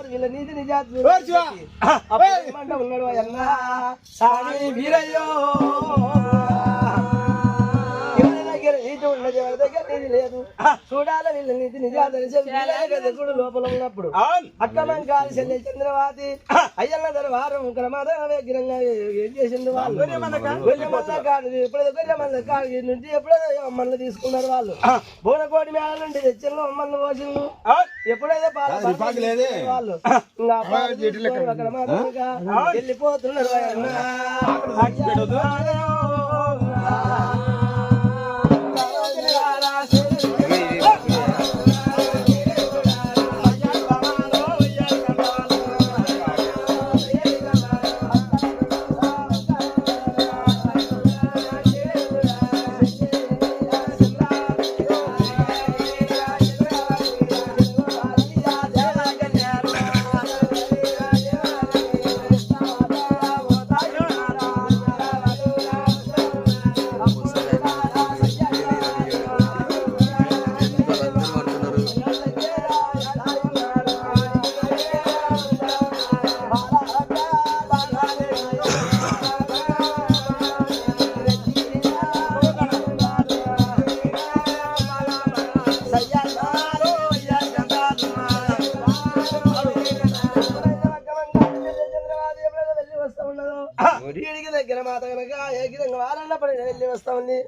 వీళ్ళ నీతి నిజాలు ఉన్నాడు అన్నా సాని వీరయ్యో నీతి ఉన్నది ఎవరి దగ్గర నీతి లేదు చూడాలి వీళ్ళ నీతి నిజాలు లోపల ఉన్నప్పుడు అక్కమం కాదు చెల్లె చంద్రవాతి అయ్యన్న దర్వారం క్రమాద విగ్రహంగా ఏం చేసింది వాళ్ళు గొర్రెమల్ల కాదు ఎప్పుడైతే గొర్రెమల్ల కాదు నుంచి ఎప్పుడైతే అమ్మల్ని తీసుకున్నారు వాళ్ళు బోనకోటి మేళ నుండి తెచ్చిన అమ్మల్ని పోసిండు ఎప్పుడైతే వాళ్ళు అక్కడ మాత్రమే వెళ్ళిపోతున్నారు దగ్గర మాత కనుక ఏ గిరంగా వారన్నప్పుడు వెళ్ళి వస్తా ఉంది